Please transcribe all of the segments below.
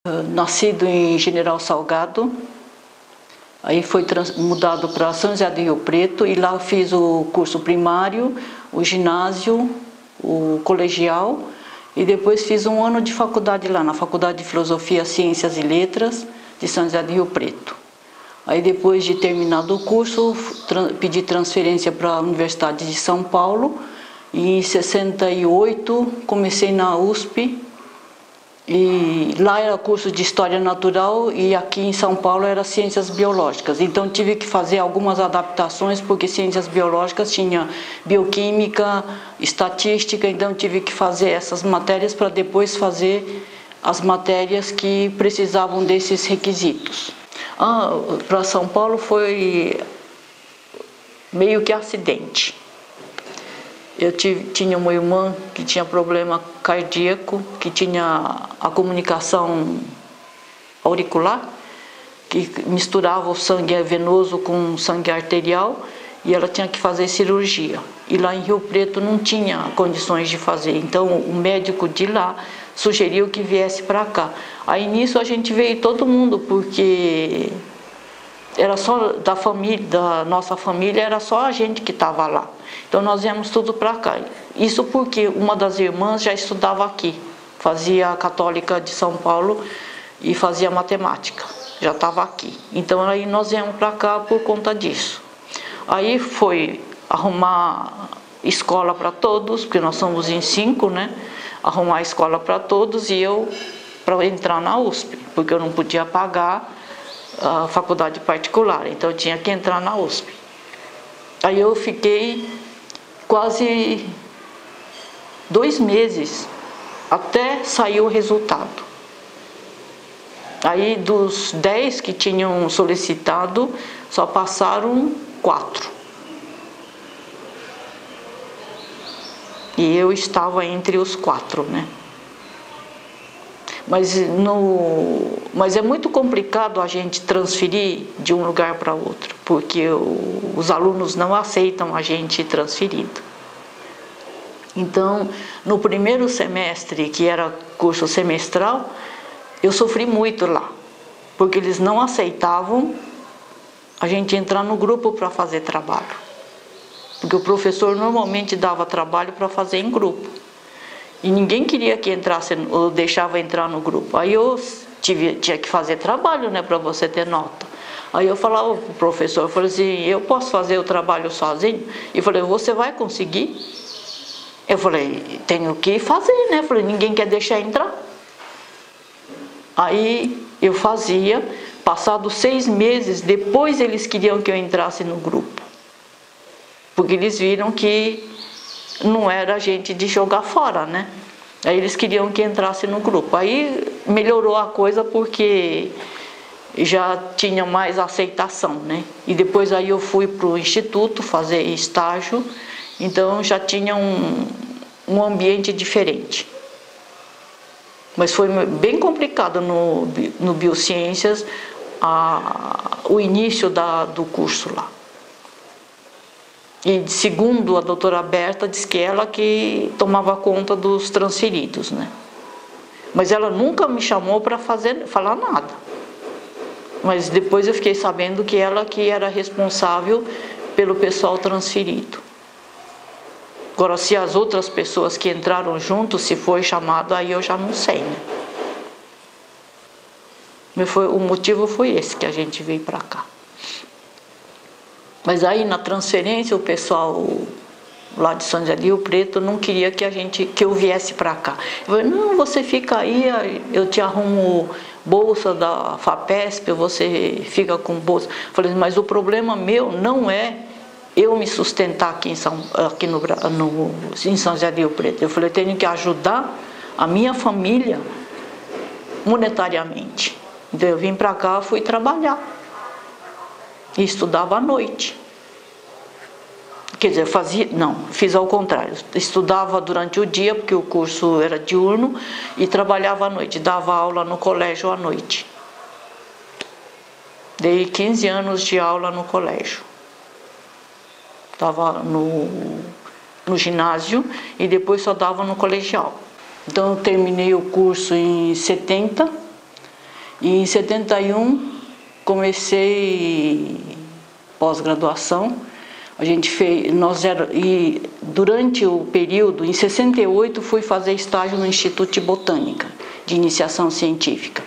Nascido em General Salgado, aí foi mudado para São José do Rio Preto e lá fiz o curso primário, o ginásio, o colegial e depois fiz um ano de faculdade lá, na Faculdade de Filosofia, Ciências e Letras de São José do Rio Preto. Aí depois de terminado o curso, pedi transferência para a Universidade de São Paulo e em 68 comecei na USP. E lá era curso de História Natural e aqui em São Paulo era Ciências Biológicas. Então tive que fazer algumas adaptações porque Ciências Biológicas tinha Bioquímica, Estatística, então tive que fazer essas matérias para depois fazer as matérias que precisavam desses requisitos. Para São Paulo foi meio que acidente. Eu tinha uma irmã que tinha problema cardíaco, que tinha a comunicação auricular, que misturava o sangue venoso com sangue arterial e ela tinha que fazer cirurgia. E lá em Rio Preto não tinha condições de fazer, então o médico de lá sugeriu que viesse para cá. Aí nisso a gente veio todo mundo, porque era só da família, da nossa família, era só a gente que estava lá. Então nós viemos tudo para cá. Isso porque uma das irmãs já estudava aqui, fazia a Católica de São Paulo e fazia matemática, já estava aqui. Então aí nós viemos para cá por conta disso. Aí foi arrumar escola para todos, porque nós somos em 5, né? Arrumar escola para todos e eu para entrar na USP, porque eu não podia pagar a faculdade particular, então eu tinha que entrar na USP. Aí eu fiquei quase 2 meses até sair o resultado. Aí dos 10 que tinham solicitado, só passaram 4. E eu estava entre os 4, né? Mas é muito complicado a gente transferir de um lugar para outro, porque os alunos não aceitam a gente transferido. Então, no primeiro semestre, que era curso semestral, eu sofri muito lá, porque eles não aceitavam a gente entrar no grupo para fazer trabalho. Porque o professor normalmente dava trabalho para fazer em grupo. E ninguém queria que entrasse, ou deixava entrar no grupo. Aí eu tinha que fazer trabalho, né, para você ter nota. Aí eu falava para o professor, eu falei assim, eu posso fazer o trabalho sozinho? E eu falei, você vai conseguir? Eu falei, tenho que fazer, né? Eu falei, ninguém quer deixar entrar. Aí eu fazia, passados 6 meses, depois eles queriam que eu entrasse no grupo. Porque eles viram que não era gente de jogar fora, né? Aí eles queriam que entrasse no grupo. Aí melhorou a coisa porque já tinha mais aceitação, né? E depois aí eu fui para o instituto fazer estágio, então já tinha um ambiente diferente. Mas foi bem complicado no Biociências o início do curso lá. E segundo a doutora Berta, diz que ela que tomava conta dos transferidos, né? Mas ela nunca me chamou para falar nada. Mas depois eu fiquei sabendo que ela que era responsável pelo pessoal transferido. Agora, se as outras pessoas que entraram junto, se foi chamado, aí eu já não sei, né? O motivo foi esse, que a gente veio para cá. Mas aí na transferência o pessoal lá de São José do Rio Preto não queria que eu viesse para cá. Eu falei, não, você fica aí, eu te arrumo bolsa da FAPESP, você fica com bolsa. Eu falei, mas o problema meu não é eu me sustentar aqui em São José do Rio Preto. Eu falei, eu tenho que ajudar a minha família monetariamente. Então eu vim para cá, fui trabalhar. E estudava à noite. Quer dizer, fiz ao contrário. Estudava durante o dia, porque o curso era diurno, e trabalhava à noite, dava aula no colégio à noite. Dei 15 anos de aula no colégio. Estava no ginásio e depois só dava no colegial. Então eu terminei o curso em 70. E em 71 comecei pós-graduação. A gente fez, e durante o período, em 68, fui fazer estágio no Instituto de Botânica, de iniciação científica.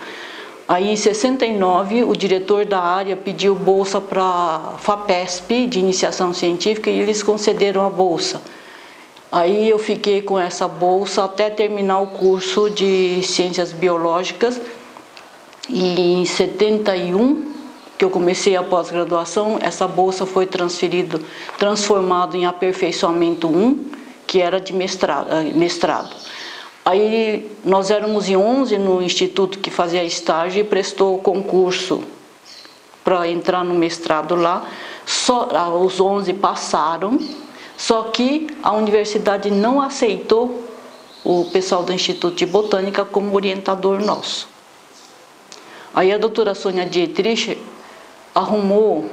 Aí, em 69, o diretor da área pediu bolsa para a FAPESP, de iniciação científica, e eles concederam a bolsa. Aí eu fiquei com essa bolsa até terminar o curso de Ciências Biológicas. E em 71, que eu comecei a pós-graduação, essa bolsa foi transformada em aperfeiçoamento 1, que era de mestrado. Aí nós éramos em 11 no instituto que fazia estágio e prestou o concurso para entrar no mestrado lá. Só os 11 passaram, só que a universidade não aceitou o pessoal do Instituto de Botânica como orientador nosso. Aí a doutora Sônia Dietrich arrumou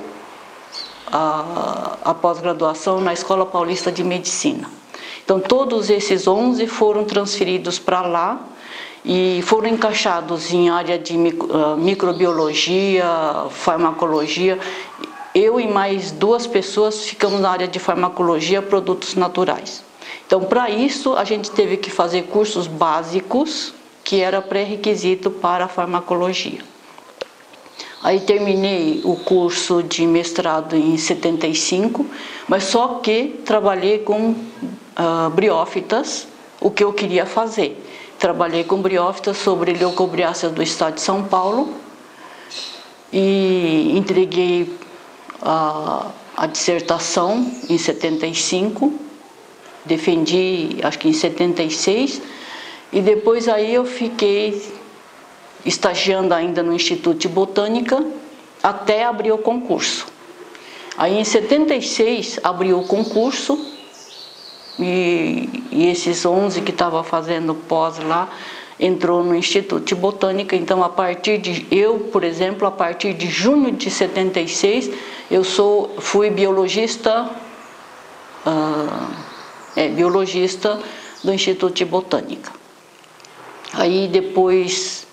a pós-graduação na Escola Paulista de Medicina. Então todos esses 11 foram transferidos para lá e foram encaixados em área de microbiologia, farmacologia. Eu e mais 2 pessoas ficamos na área de farmacologia, produtos naturais. Então para isso a gente teve que fazer cursos básicos, que era pré-requisito para a farmacologia. Aí terminei o curso de mestrado em 75, mas só que trabalhei com briófitas, o que eu queria fazer. Trabalhei com briófitas sobre leucobriáceas do estado de São Paulo e entreguei a dissertação em 75, defendi acho que em 76, e depois aí eu fiquei estagiando ainda no Instituto de Botânica até abrir o concurso. Aí em 76 abriu o concurso e esses 11 que estavam fazendo pós lá entrou no Instituto de Botânica. Então por exemplo, a partir de junho de 76 fui biologista biologista do Instituto de Botânica. Aí depois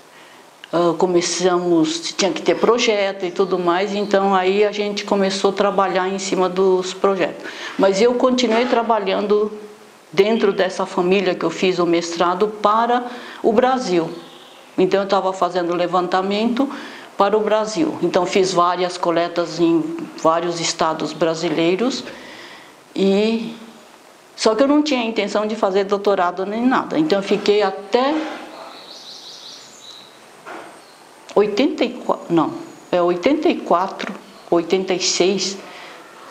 tinha que ter projeto e tudo mais, então aí a gente começou a trabalhar em cima dos projetos. Mas eu continuei trabalhando dentro dessa família que eu fiz o mestrado para o Brasil. Então eu estava fazendo levantamento para o Brasil. Então fiz várias coletas em vários estados brasileiros só que eu não tinha a intenção de fazer doutorado nem nada. Então eu fiquei até 84, 86,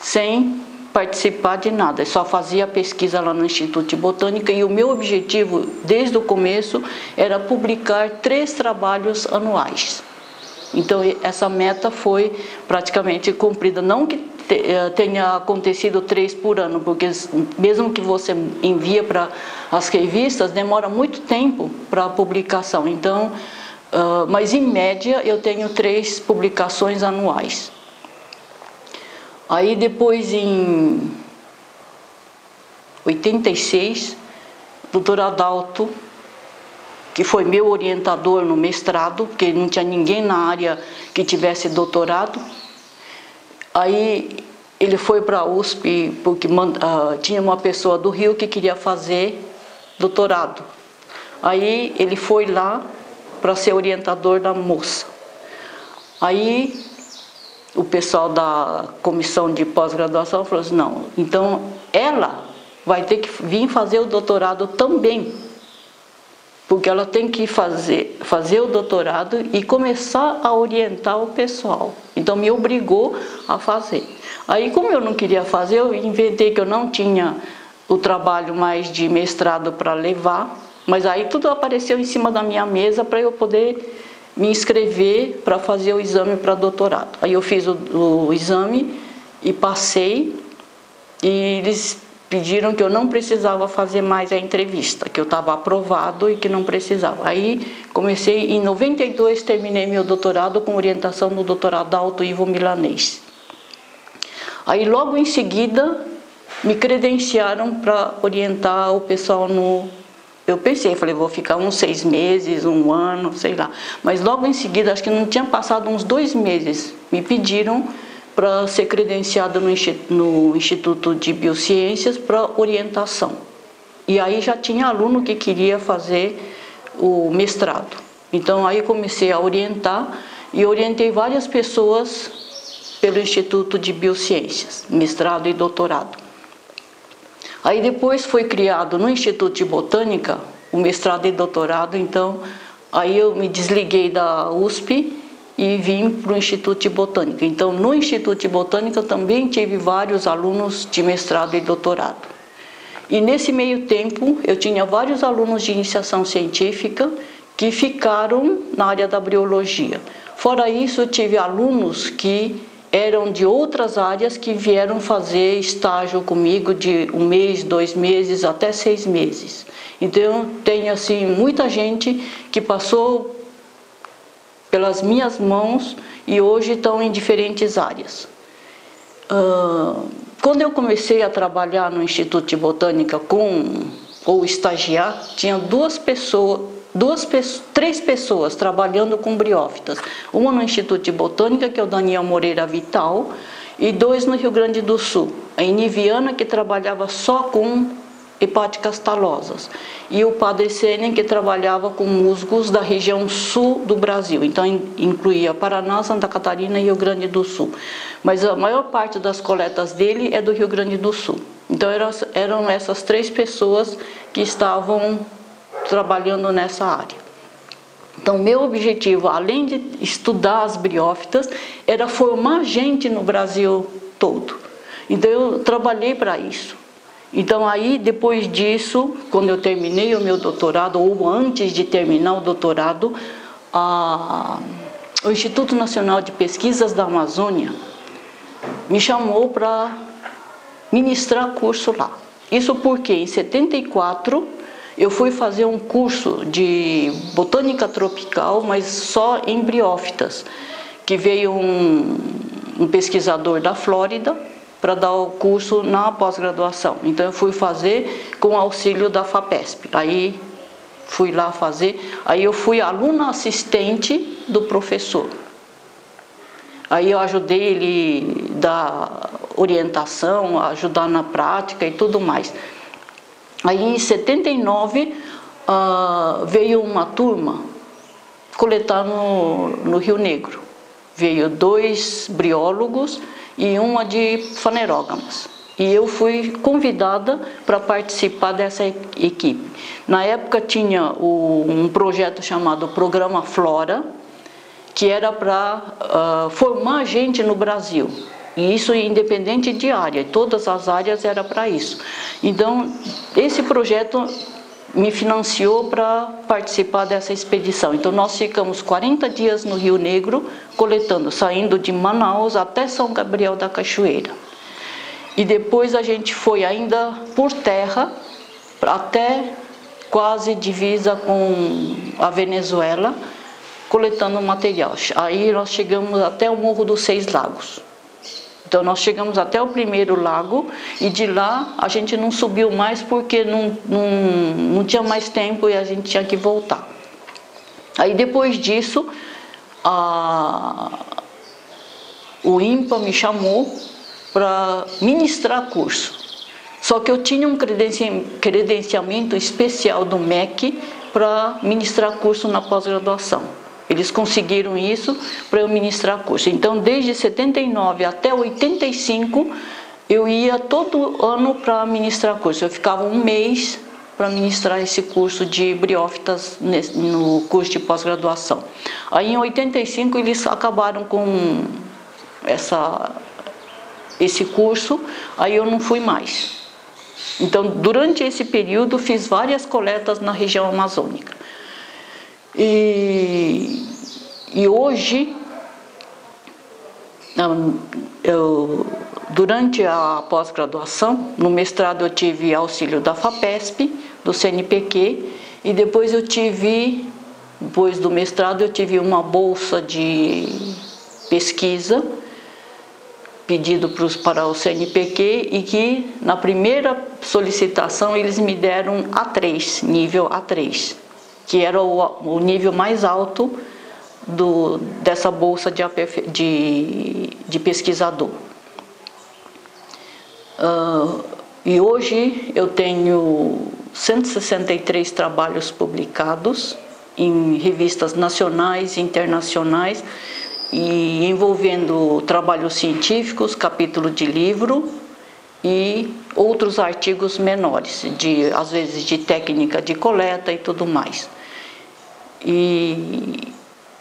sem participar de nada. Eu só fazia pesquisa lá no Instituto de Botânica e o meu objetivo, desde o começo, era publicar 3 trabalhos anuais. Então essa meta foi praticamente cumprida. Não que tenha acontecido 3 por ano, porque mesmo que você envia para as revistas, demora muito tempo para a publicação. Então, mas em média eu tenho 3 publicações anuais. Aí depois em 86, o Dr. Adalto, que foi meu orientador no mestrado, porque não tinha ninguém na área que tivesse doutorado, aí ele foi para a USP porque tinha uma pessoa do Rio que queria fazer doutorado. Aí ele foi lá para ser orientador da moça. Aí o pessoal da comissão de pós-graduação falou assim, não, então ela vai ter que vir fazer o doutorado também, porque ela tem que fazer o doutorado e começar a orientar o pessoal. Então me obrigou a fazer. Aí como eu não queria fazer, eu inventei que eu não tinha o trabalho mais de mestrado para levar, mas aí tudo apareceu em cima da minha mesa para eu poder me inscrever para fazer o exame para doutorado. Aí eu fiz o exame e passei, e eles pediram que eu não precisava fazer mais a entrevista, que eu estava aprovado e que não precisava. Aí comecei, em 92 terminei meu doutorado com orientação do Dr. Adalto Ivo Milanês. Aí logo em seguida me credenciaram para orientar o pessoal no Eu pensei, falei, vou ficar uns 6 meses, 1 ano, sei lá. Mas logo em seguida, acho que não tinha passado uns 2 meses, me pediram para ser credenciada no Instituto de Biociências para orientação. E aí já tinha aluno que queria fazer o mestrado. Então aí comecei a orientar e orientei várias pessoas pelo Instituto de Biociências, mestrado e doutorado. Aí depois foi criado no Instituto de Botânica o mestrado e doutorado, então aí eu me desliguei da USP e vim para o Instituto de Botânica. Então no Instituto de Botânica também tive vários alunos de mestrado e doutorado. E nesse meio tempo eu tinha vários alunos de iniciação científica que ficaram na área da briologia. Fora isso, eu tive alunos que eram de outras áreas que vieram fazer estágio comigo de 1 mês, 2 meses, até 6 meses. Então, tem assim, muita gente que passou pelas minhas mãos e hoje estão em diferentes áreas. Quando eu comecei a trabalhar no Instituto de Botânica ou estagiar, tinha 3 pessoas trabalhando com briófitas. Uma no Instituto de Botânica, que é o Daniel Moreira Vital, e 2 no Rio Grande do Sul. A Iniviana, que trabalhava só com hepáticas talosas, e o Padre Sênia, que trabalhava com musgos da região sul do Brasil. Então incluía Paraná, Santa Catarina e Rio Grande do Sul. Mas a maior parte das coletas dele é do Rio Grande do Sul. Então eram essas 3 pessoas que estavam trabalhando nessa área. Então, meu objetivo, além de estudar as briófitas, era formar gente no Brasil todo. Então, eu trabalhei para isso. Então, aí, depois disso, quando eu terminei o meu doutorado, ou antes de terminar o doutorado, o Instituto Nacional de Pesquisas da Amazônia me chamou para ministrar curso lá. Isso porque, em 74, eu fui fazer um curso de botânica tropical, mas só em briófitas, que veio um pesquisador da Flórida para dar o curso na pós-graduação. Então eu fui fazer com auxílio da FAPESP. Aí fui lá fazer, aí eu fui aluna assistente do professor. Aí eu ajudei ele a dar orientação, ajudar na prática e tudo mais. Aí em 79 veio uma turma coletar no Rio Negro. Veio 2 briólogos e uma de fanerógamas. E eu fui convidada para participar dessa equipe. Na época tinha um projeto chamado Programa Flora, que era para formar gente no Brasil. E isso independente de área, todas as áreas era para isso. Então, esse projeto me financiou para participar dessa expedição. Então, nós ficamos 40 dias no Rio Negro, coletando, saindo de Manaus até São Gabriel da Cachoeira. E depois a gente foi ainda por terra, até quase divisa com a Venezuela, coletando material. Aí nós chegamos até o Morro dos 6 Lagos. Então nós chegamos até o primeiro lago e de lá a gente não subiu mais porque não tinha mais tempo e a gente tinha que voltar. Aí depois disso, o INPA me chamou para ministrar curso. Só que eu tinha um credenciamento especial do MEC para ministrar curso na pós-graduação. Eles conseguiram isso para eu ministrar curso. Então, desde 79 até 85, eu ia todo ano para ministrar curso. Eu ficava 1 mês para ministrar esse curso de briófitas no curso de pós-graduação. Aí, em 85, eles acabaram com esse curso, aí eu não fui mais. Então, durante esse período, fiz várias coletas na região amazônica. E hoje, durante a pós-graduação, no mestrado eu tive auxílio da FAPESP, do CNPq, e depois do mestrado eu tive uma bolsa de pesquisa pedido para o CNPq e que na primeira solicitação eles me deram A3, nível A3, que era o nível mais alto dessa bolsa de pesquisador. E hoje eu tenho 163 trabalhos publicados em revistas nacionais e internacionais, e envolvendo trabalhos científicos, capítulo de livro e outros artigos menores, às vezes de técnica de coleta e tudo mais. E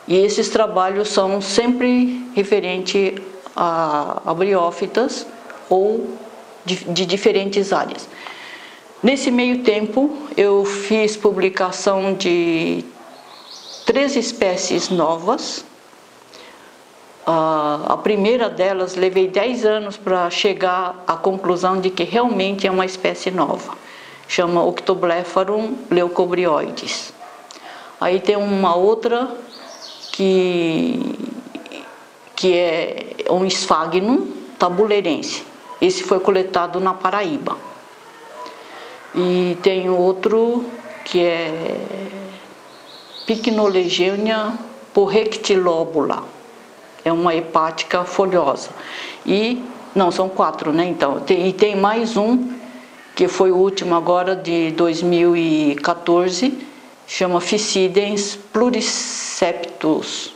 esses trabalhos são sempre referentes a briófitas ou de diferentes áreas. Nesse meio tempo, eu fiz publicação de 3 espécies novas. A primeira delas, levei 10 anos para chegar à conclusão de que realmente é uma espécie nova. Chama Octoblepharum leucobrioides. Aí tem uma outra que é um Sphagnum tabuleirense. Esse foi coletado na Paraíba. E tem outro que é Pycnolegenia porrectilobula. É uma hepática folhosa. Não, são 4, né? Então, tem mais um, que foi o último agora, de 2014, chama Physidens pluriceptus.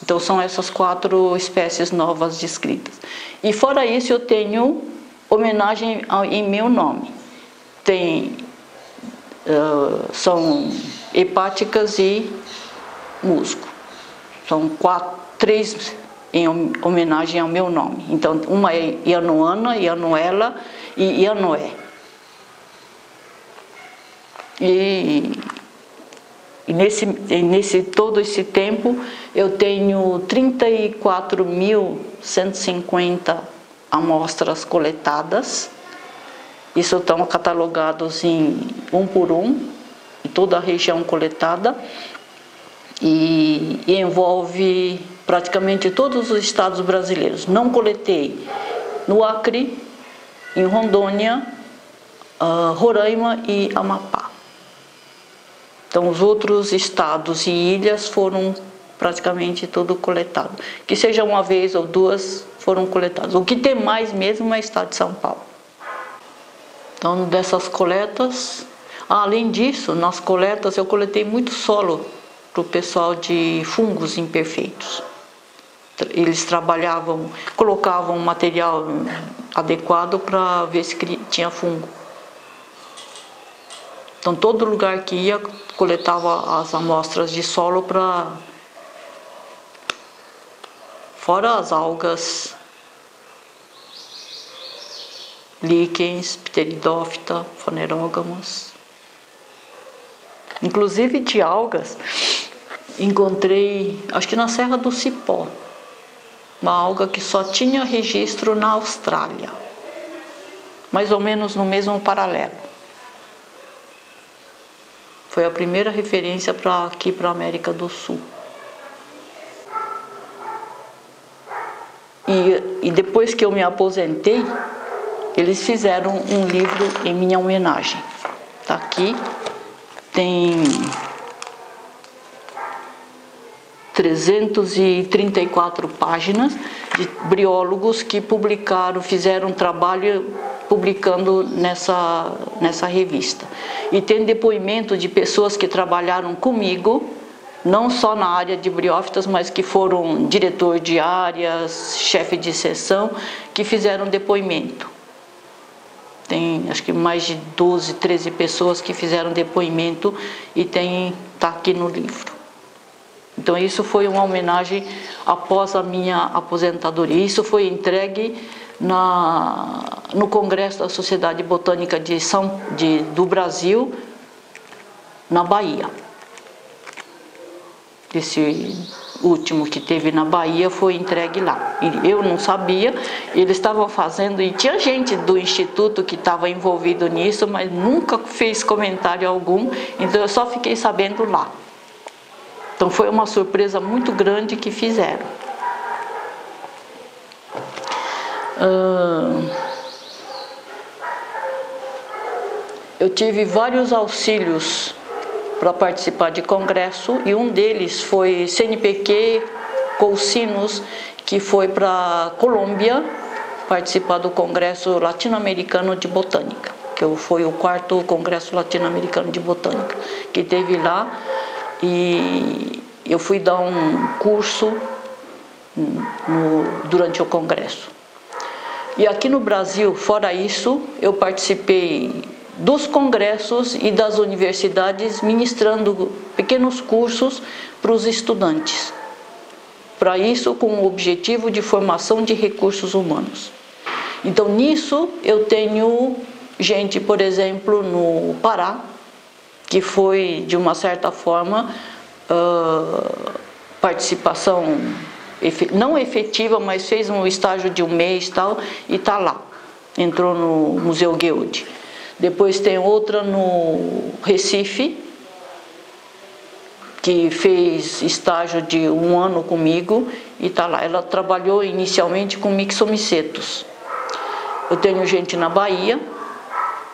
Então, são essas 4 espécies novas descritas. E fora isso, eu tenho homenagem em meu nome. São hepáticas e musgo. São 3 em homenagem ao meu nome. Então, uma é Ianuana, Ianuela e Ianoé. E todo esse tempo, eu tenho 34.150 amostras coletadas. Isso estão catalogados em 1 por 1, em toda a região coletada. E envolve praticamente todos os estados brasileiros. Não coletei no Acre, em Rondônia, Roraima e Amapá. Então, os outros estados e ilhas foram praticamente tudo coletado. Que seja uma vez ou 2 foram coletados. O que tem mais mesmo é o estado de São Paulo. Então, dessas coletas, além disso, nas coletas eu coletei muito solo para o pessoal de fungos imperfeitos. Eles colocavam material adequado para ver se tinha fungo. Então, todo lugar que ia, coletava as amostras de solo fora as algas, líquens, pteridófita, fanerógamos. Inclusive de algas, encontrei, acho que na Serra do Cipó, uma alga que só tinha registro na Austrália, mais ou menos no mesmo paralelo. Foi a primeira referência aqui para a América do Sul. E depois que eu me aposentei, eles fizeram um livro em minha homenagem. Está aqui, tem 334 páginas de briólogos que fizeram trabalho publicando nessa revista. E tem depoimento de pessoas que trabalharam comigo, não só na área de briófitas, mas que foram diretor de áreas, chefe de seção, que fizeram depoimento. Tem acho que mais de 12, 13 pessoas que fizeram depoimento e está aqui no livro. Então isso foi uma homenagem após a minha aposentadoria. Isso foi entregue no Congresso da Sociedade Botânica do Brasil, na Bahia. Esse último que teve na Bahia foi entregue lá. E eu não sabia, eles estavam fazendo, e tinha gente do Instituto que estava envolvido nisso, mas nunca fez comentário algum, então eu só fiquei sabendo lá. Então foi uma surpresa muito grande que fizeram. Eu tive vários auxílios para participar de congresso e um deles foi CNPq Cousinos, que foi para Colômbia participar do Congresso Latino-Americano de Botânica, que foi o 4º Congresso Latino-Americano de Botânica que teve lá, e eu fui dar um curso durante o congresso. E aqui no Brasil, fora isso, eu participei dos congressos e das universidades ministrando pequenos cursos para os estudantes. Para isso, com o objetivo de formação de recursos humanos. Então, nisso, eu tenho gente, por exemplo, no Pará, que foi, de uma certa forma, participação não efetiva, mas fez um estágio de um mês tal, e está lá, entrou no Museu Guild. Depois tem outra no Recife, que fez estágio de 1 ano comigo e está lá. Ela trabalhou inicialmente com mixomicetos. Eu tenho gente na Bahia,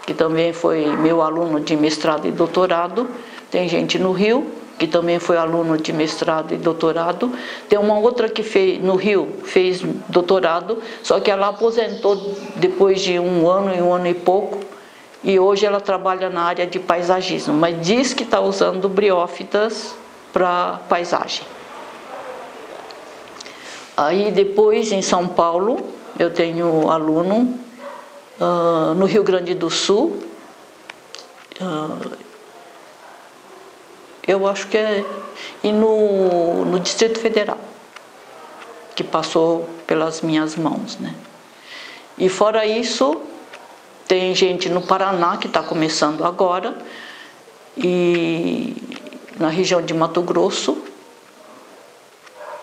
que também foi meu aluno de mestrado e doutorado. Tem gente no Rio, que também foi aluno de mestrado e doutorado. Tem uma outra que fez, no Rio, fez doutorado, só que ela aposentou depois de 1 ano e 1 ano e pouco, e hoje ela trabalha na área de paisagismo, mas diz que está usando briófitas para paisagem. Aí depois, em São Paulo, eu tenho aluno, no Rio Grande do Sul, eu acho que é, e no Distrito Federal, que passou pelas minhas mãos, né? E fora isso, tem gente no Paraná que está começando agora, e na região de Mato Grosso.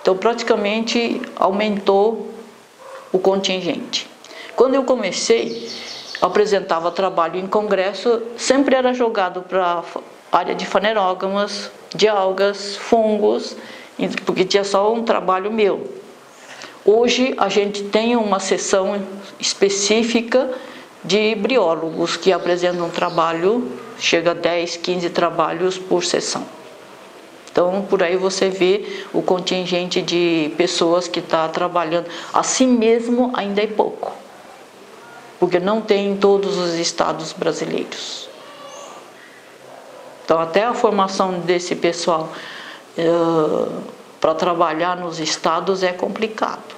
Então, praticamente aumentou o contingente. Quando eu comecei, apresentava trabalho em congresso, sempre era jogado para a área de fanerógamas, de algas, fungos, porque tinha só um trabalho meu. Hoje a gente tem uma seção específica de briólogos que apresentam um trabalho, chega a 10, 15 trabalhos por sessão. Então, por aí você vê o contingente de pessoas que está trabalhando. Assim mesmo, ainda é pouco, porque não tem em todos os estados brasileiros. Então, até a formação desse pessoal para trabalhar nos estados é complicado.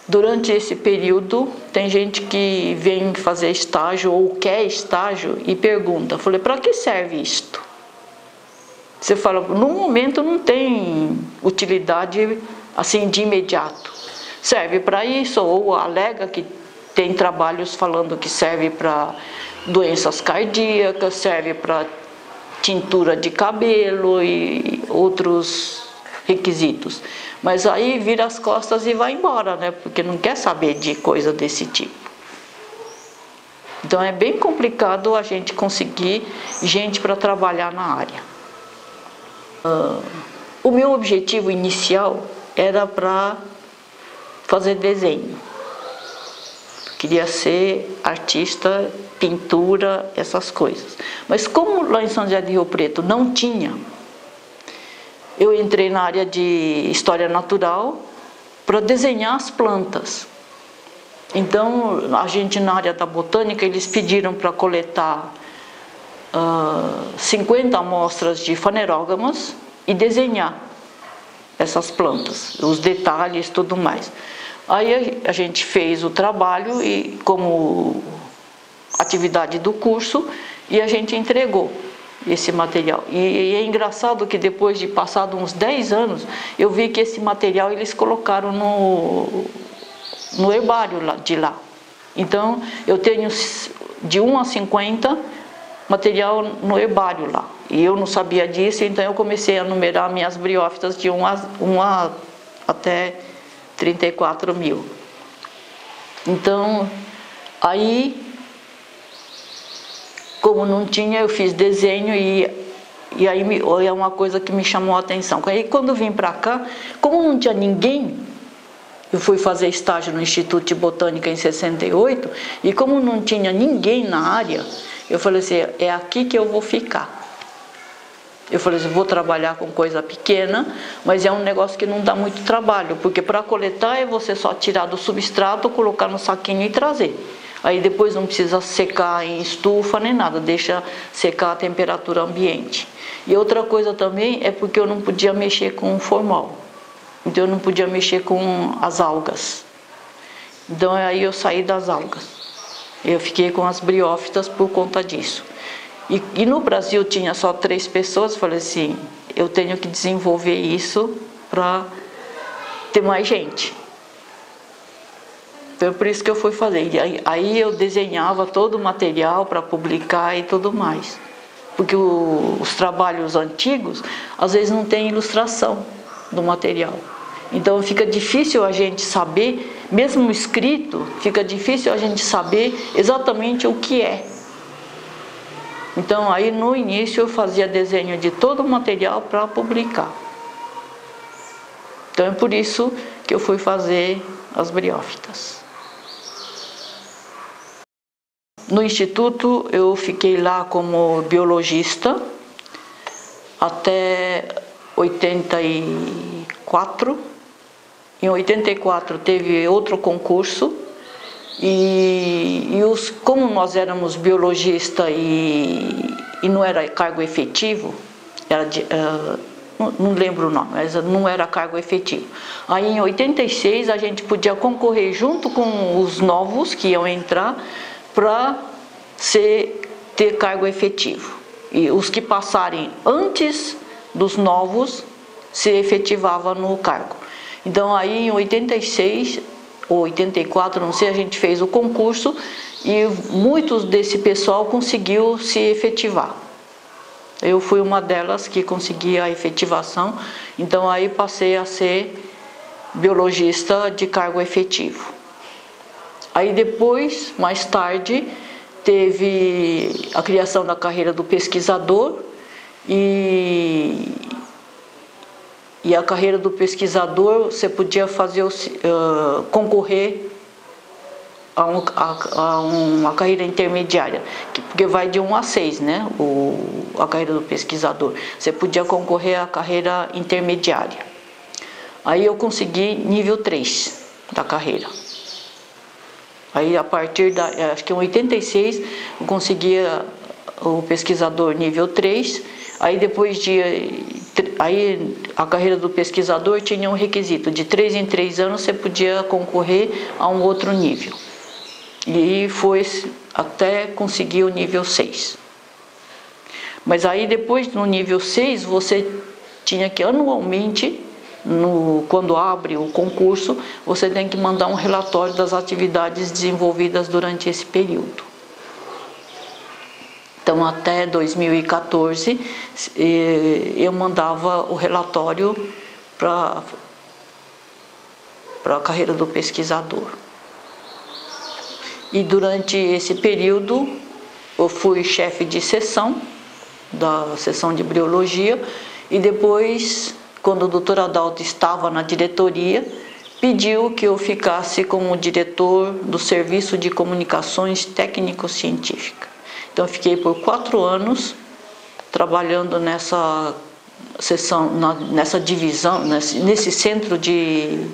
Durante esse período, tem gente que vem fazer estágio ou quer estágio e pergunta, falei, para que serve isto? Você fala, no momento não tem utilidade assim de imediato. Serve para isso, ou alega que tem trabalhos falando que serve para doenças cardíacas, serve para tintura de cabelo e outros requisitos. Mas aí vira as costas e vai embora, né? Porque não quer saber de coisa desse tipo. Então é bem complicado a gente conseguir gente para trabalhar na área. O meu objetivo inicial era para fazer desenho. Queria ser artista, pintura, essas coisas. Mas como lá em São José do Rio Preto não tinha, eu entrei na área de História Natural para desenhar as plantas. Então, a gente na área da botânica, eles pediram para coletar 50 amostras de fanerógamas e desenhar essas plantas, os detalhes e tudo mais. Aí a gente fez o trabalho e como atividade do curso e a gente entregou esse material. E é engraçado que depois de passado uns 10 anos, eu vi que esse material eles colocaram no herbário de lá. Então, eu tenho de 1 a 50 material no herbário lá. E eu não sabia disso, então eu comecei a numerar minhas briófitas de 1 até 34 mil. Então, aí, como não tinha, eu fiz desenho e aí é uma coisa que me chamou a atenção. Aí quando vim para cá, como não tinha ninguém, eu fui fazer estágio no Instituto de Botânica em 68, e como não tinha ninguém na área, eu falei assim, é aqui que eu vou ficar. Eu falei assim, vou trabalhar com coisa pequena, mas é um negócio que não dá muito trabalho, porque para coletar é você só tirar do substrato, colocar no saquinho e trazer. Aí depois não precisa secar em estufa nem nada, deixa secar a temperatura ambiente. E outra coisa também é porque eu não podia mexer com o formal. Então eu não podia mexer com as algas. Então aí eu saí das algas. Eu fiquei com as briófitas por conta disso. E no Brasil tinha só 3 pessoas, falei assim, eu tenho que desenvolver isso para ter mais gente. Então por isso que eu fui fazer. Aí eu desenhava todo o material para publicar e tudo mais. Porque os trabalhos antigos, às vezes não tem ilustração do material. Então fica difícil a gente saber, mesmo escrito, fica difícil a gente saber exatamente o que é. Então aí no início eu fazia desenho de todo o material para publicar. Então é por isso que eu fui fazer as briófitas. No instituto eu fiquei lá como biologista até 84. Em 84 teve outro concurso como nós éramos biologista e não era cargo efetivo, não lembro o nome, mas não era cargo efetivo. Aí em 86 a gente podia concorrer junto com os novos que iam entrar para ter cargo efetivo. E os que passarem antes dos novos se efetivava no cargo. Então aí em 86 ou 84, não sei, a gente fez o concurso e muitos desse pessoal conseguiu se efetivar. Eu fui uma delas que consegui a efetivação, então aí passei a ser biologista de cargo efetivo. Aí depois, mais tarde, teve a criação da carreira do pesquisador e a carreira do pesquisador você podia fazer concorrer a uma carreira intermediária, porque vai de 1 a 6, né? A carreira do pesquisador. Você podia concorrer à carreira intermediária. Aí eu consegui nível 3 da carreira. Aí a partir acho que em 86 eu conseguia o pesquisador nível 3. Aí depois aí a carreira do pesquisador tinha um requisito de 3 em 3 anos você podia concorrer a um outro nível. E foi até conseguir o nível 6. Mas aí depois no nível 6 você tinha que anualmente, quando abre o concurso, você tem que mandar um relatório das atividades desenvolvidas durante esse período. Então até 2014 eu mandava o relatório para a carreira do pesquisador. E durante esse período eu fui chefe de seção, da seção de briologia, e depois, quando o Dr. Adalto estava na diretoria, pediu que eu ficasse como diretor do Serviço de Comunicações Técnico-Científica. Então eu fiquei por 4 anos trabalhando nessa seção, nessa divisão, nesse centro de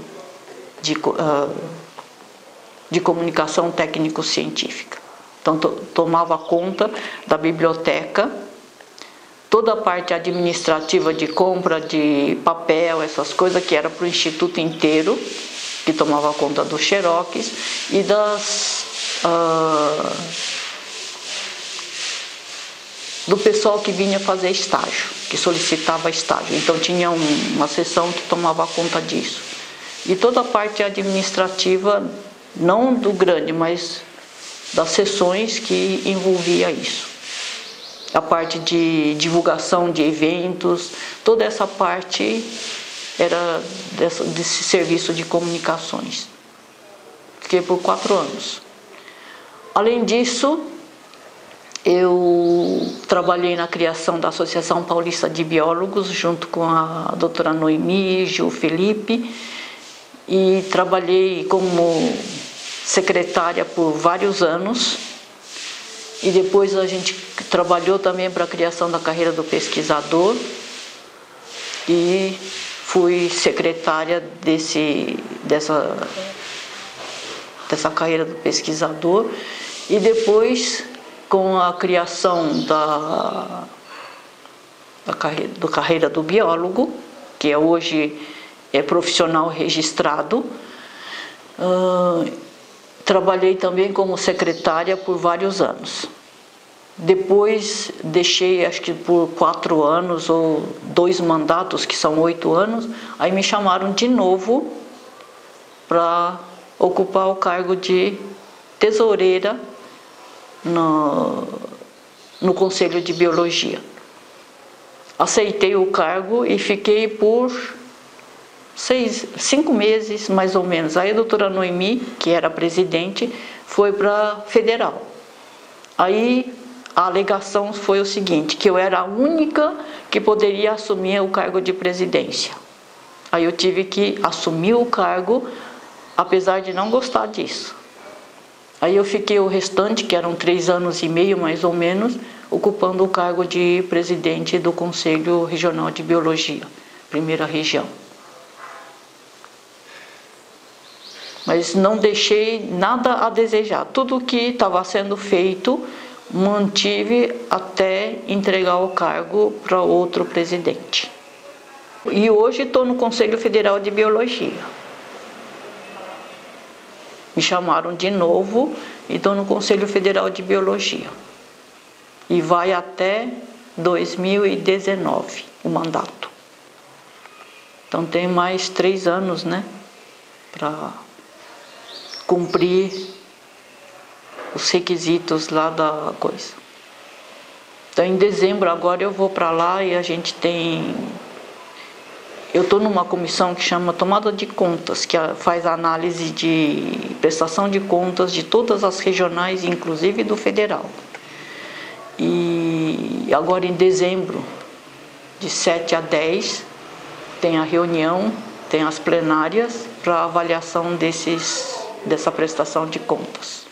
comunicação técnico-científica. Então tomava conta da biblioteca, toda a parte administrativa de compra de papel, essas coisas que era para o instituto inteiro, que tomava conta dos xerox e do pessoal que vinha fazer estágio, que solicitava estágio. Então tinha uma seção que tomava conta disso. E toda a parte administrativa, não do grande, mas das seções que envolvia isso. A parte de divulgação de eventos, toda essa parte era desse serviço de comunicações. Fiquei por 4 anos. Além disso, eu trabalhei na criação da Associação Paulista de Biólogos, junto com a doutora Noemi, Gil Felipe, e trabalhei como secretária por vários anos. E depois a gente trabalhou também para a criação da carreira do pesquisador e fui secretária dessa carreira do pesquisador. E depois, com a criação da carreira do biólogo, que hoje é profissional registrado, trabalhei também como secretária por vários anos. Depois deixei, acho que por 4 anos ou 2 mandatos, que são 8 anos, aí me chamaram de novo para ocupar o cargo de tesoureira no Conselho de Biologia. Aceitei o cargo e fiquei por 5 meses, mais ou menos. Aí a doutora Noemi, que era presidente, foi para a federal. Aí a alegação foi o seguinte, que eu era a única que poderia assumir o cargo de presidência. Aí eu tive que assumir o cargo, apesar de não gostar disso. Aí eu fiquei o restante, que eram 3 anos e meio mais ou menos, ocupando o cargo de presidente do Conselho Regional de Biologia, primeira região. Mas não deixei nada a desejar. Tudo que estava sendo feito, mantive até entregar o cargo para outro presidente. E hoje estou no Conselho Federal de Biologia. Me chamaram de novo e estou no Conselho Federal de Biologia. E vai até 2019 o mandato. Então tem mais 3 anos, né, para cumprir os requisitos lá da coisa. Então em dezembro agora eu vou para lá e a gente tem... Eu estou numa comissão que chama Tomada de Contas, que faz análise de prestação de contas de todas as regionais, inclusive do federal. E agora em dezembro, de 7 a 10, tem a reunião, tem as plenárias para avaliação dessa prestação de contas.